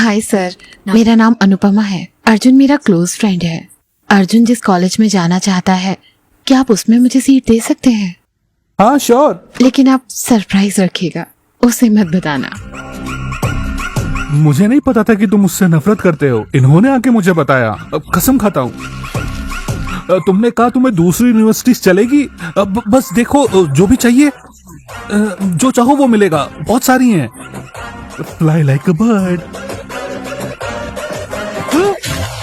Hi sir, मेरा नाम अनुपमा है। अर्जुन मेरा क्लोज फ्रेंड है। अर्जुन जिस कॉलेज में जाना चाहता है, क्या आप उसमें मुझे सीट दे सकते हैं? हाँ श्योर। लेकिन आप सरप्राइज रखिएगा, उसे मत बताना। मुझे नहीं पता था कि तुम मुझसे नफरत करते हो। इन्होंने आके मुझे बताया। अब कसम खाता हूँ। तुमने कहा तुम्हें दूसरी यूनिवर्सिटी चलेगी। अब बस देखो, जो भी चाहिए, जो चाहो वो मिलेगा। बहुत सारी हैं। Fly like a bird.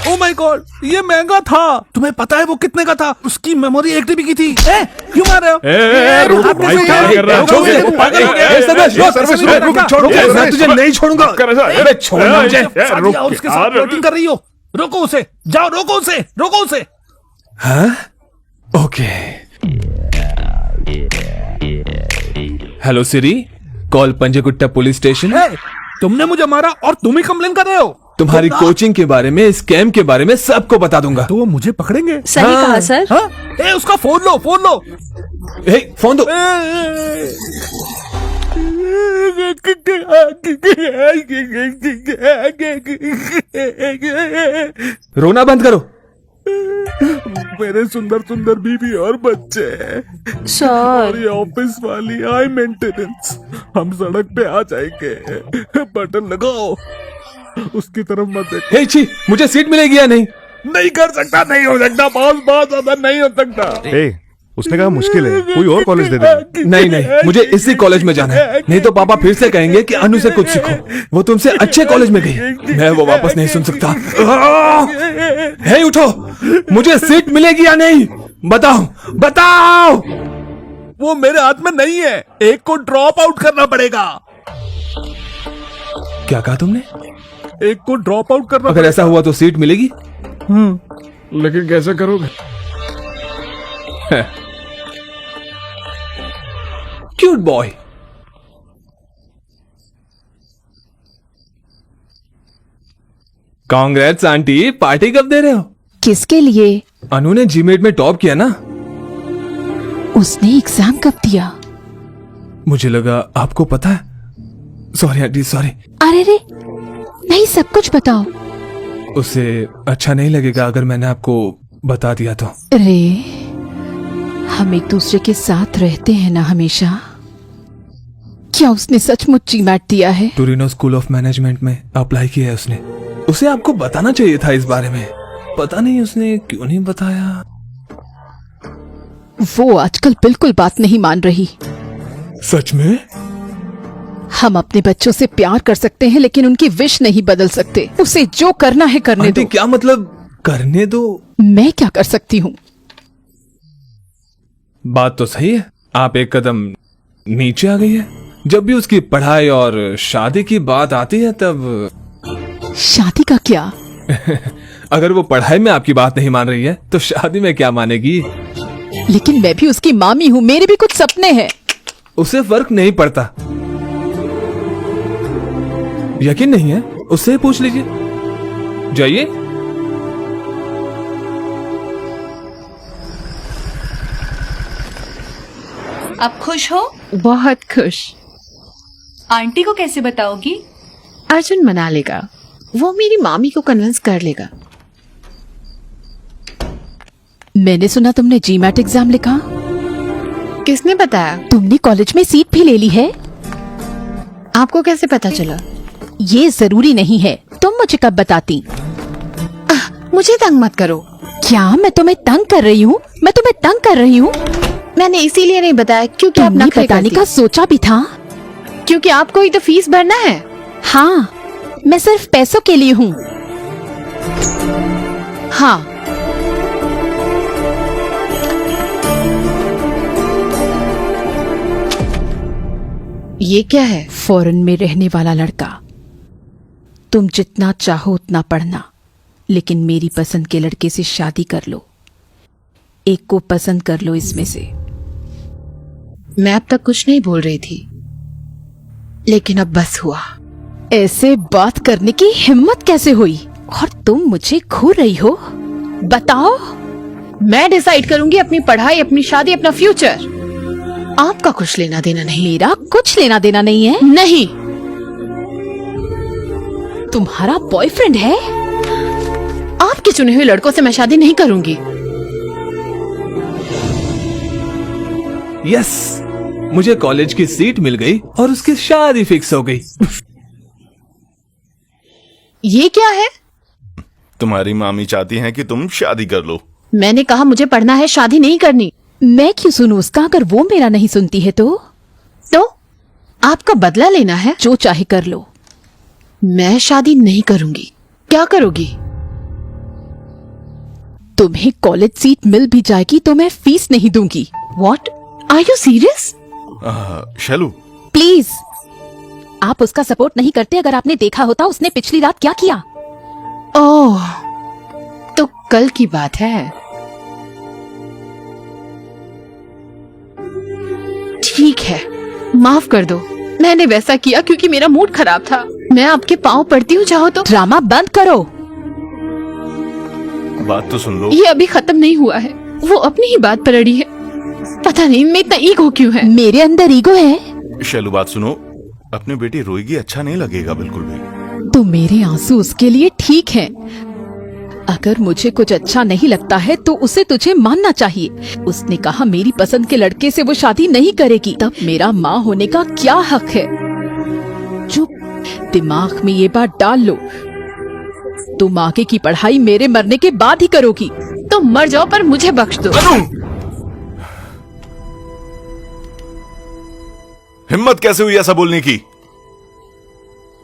Oh my God, ये महंगा था। तुम्हें पता है वो कितने का था? उसकी मेमोरी 1 TB की थी। क्यों मार रहे हो? भाई क्या कर रहा है? पागल हो गया? मैं तुझे नहीं छोड़ूंगा। अरे छोड़ना मुझे। और उसके साथ फ्लर्टिंग कर रही हो। रोको उसे, जाओ, रोको उसे, रोको उसे। हाँ? ओके। हेलो सिरी, कॉल पंजगुट्टा पुलिस स्टेशन। तुमने मुझे मारा और तुम ही कंप्लेन कर रहे हो। तुम्हारी कोचिंग के बारे में, स्कैम के बारे में सबको बता दूंगा। तो वो मुझे पकड़ेंगे। सही कहा सर। हाँ? उसका फोन लो, फोन लो। फोन दो। रोना बंद करो। मेरे सुंदर सुंदर बीवी और बच्चे और सर ये ऑफिस वाली हाई मेंटेनेंस। हम सड़क पे आ जाएंगे। बटन लगाओ, उसकी तरफ मत देखो। हे छी, मुझे सीट मिलेगी या नहीं? नहीं कर सकता, नहीं हो सकता बॉस, बहुत ज्यादा नहीं हो सकता। उसने कहा मुश्किल है, कोई और कॉलेज दे दे। नहीं नहीं, मुझे इसी कॉलेज में जाना है। नहीं तो पापा फिर से कहेंगे कि अनु से कुछ सीखो। वो तुमसे अच्छे कॉलेज में गई। मैं वो वापस नहीं सुन सकता। हे उठो, मुझे सीट मिलेगी या नहीं? बताओ बताओ। वो मेरे हाथ में नहीं है। एक को ड्रॉप आउट करना पड़ेगा। क्या कहा तुमने? एक को ड्रॉप आउट करना अगर ऐसा हुआ तो सीट मिलेगी? लेकिन कैसे करोगे? Cute boy. Congrats aunty, party कब दे रहे हो? किसके लिए? अनु ने जीमेट में टॉप किया ना। उसने एग्जाम कब दिया? मुझे लगा आपको पता है। Sorry aunty, sorry. अरे रे, नहीं, सब कुछ बताओ। उसे अच्छा नहीं लगेगा अगर मैंने आपको बता दिया तो। रे, हम एक दूसरे के साथ रहते हैं ना हमेशा। क्या उसने सचमुच जीमैट दिया है? टोरिनो स्कूल ऑफ मैनेजमेंट में अप्लाई किया है उसने। उसे आपको बताना चाहिए था इस बारे में। पता नहीं उसने क्यों नहीं बताया। वो आजकल बिल्कुल बात नहीं मान रही। सच में? हम अपने बच्चों से प्यार कर सकते हैं लेकिन उनकी विश नहीं बदल सकते। उसे जो करना है करने आंटी, दो। क्या मतलब करने दो? मैं क्या कर सकती हूँ? बात तो सही है, आप एक कदम नीचे आ गई है। जब भी उसकी पढ़ाई और शादी की बात आती है तब शादी का क्या? अगर वो पढ़ाई में आपकी बात नहीं मान रही है तो शादी में क्या मानेगी? लेकिन मैं भी उसकी मामी हूँ, मेरे भी कुछ सपने हैं। उसे फर्क नहीं पड़ता। यकीन नहीं है? उससे पूछ लीजिए। जाइए। आप खुश हो? बहुत खुश। आंटी को कैसे बताओगी? अर्जुन मना लेगा, वो मेरी मामी को कन्विंस कर लेगा। मैंने सुना तुमने जीमैट एग्जाम लिखा। किसने बताया? तुमने कॉलेज में सीट भी ले ली है। आपको कैसे पता चला? ये जरूरी नहीं है, तुम मुझे कब बताती? मुझे तंग मत करो। क्या मैं तुम्हें तंग कर रही हूँ? मैं तुम्हें तंग कर रही हूँ? मैंने इसीलिए नहीं बताया क्योंकि आप तुमने नखरे बताने करती। का सोचा भी था। क्योंकि आपको ही तो फीस भरना है। हाँ, मैं सिर्फ पैसों के लिए हूँ। हाँ, ये क्या है? फॉरेन में रहने वाला लड़का। तुम जितना चाहो उतना पढ़ना, लेकिन मेरी पसंद के लड़के से शादी कर लो। एक को पसंद कर लो इसमें से। मैं अब तक कुछ नहीं बोल रही थी, लेकिन अब बस हुआ। ऐसे बात करने की हिम्मत कैसे हुई? और तुम मुझे घूर रही हो? बताओ। मैं डिसाइड करूंगी अपनी पढ़ाई, अपनी शादी, अपना फ्यूचर। आपका कुछ लेना देना नहीं। मेरा कुछ लेना देना नहीं है। नहीं, तुम्हारा बॉयफ्रेंड है? आपके चुने हुए लड़कों से मैं शादी नहीं करूंगी। यस, मुझे कॉलेज की सीट मिल गई और उसकी शादी फिक्स हो गई। ये क्या है? तुम्हारी मामी चाहती हैं कि तुम शादी कर लो। मैंने कहा मुझे पढ़ना है, शादी नहीं करनी। मैं क्यों सुनूं उसका अगर वो मेरा नहीं सुनती है तो? आपका बदला लेना है? जो चाहे कर लो। मैं शादी नहीं करूंगी। क्या करोगी? तुम्हें कॉलेज सीट मिल भी जाएगी तो मैं फीस नहीं दूंगी। What? Are you serious? Shailu, please, आप उसका सपोर्ट नहीं करते। अगर आपने देखा होता उसने पिछली रात क्या किया। ओह, तो कल की बात है। ठीक है, माफ कर दो। मैंने वैसा किया क्योंकि मेरा मूड खराब था। मैं आपके पाँव पड़ती हूँ, चाहो तो। ड्रामा बंद करो। बात तो सुन लो। ये अभी खत्म नहीं हुआ है। वो अपनी ही बात पर अड़ी है। पता नहीं मैं इतना ईगो क्यों है। मेरे अंदर ईगो है? शैलू, बात सुनो। अपनी बेटी रोएगी, अच्छा नहीं लगेगा बिल्कुल भी। तो मेरे आंसू उसके लिए ठीक हैं। अगर मुझे कुछ अच्छा नहीं लगता है तो उसे तुझे मानना चाहिए। उसने कहा मेरी पसंद के लड़के से वो शादी नहीं करेगी, तब मेरा माँ होने का क्या हक है? चुप, दिमाग में ये बात डाल लो। तुम आगे की पढ़ाई मेरे मरने के बाद ही करोगी। तो मर जाओ पर मुझे बख्श दो। हिम्मत कैसे हुई ऐसा बोलने की?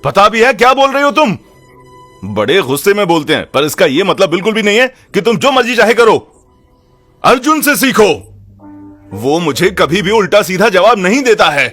पता भी है क्या बोल रही हो तुम? बड़े गुस्से में बोलते हैं, पर इसका यह मतलब बिल्कुल भी नहीं है कि तुम जो मर्जी चाहे करो। अर्जुन से सीखो, वो मुझे कभी भी उल्टा सीधा जवाब नहीं देता है।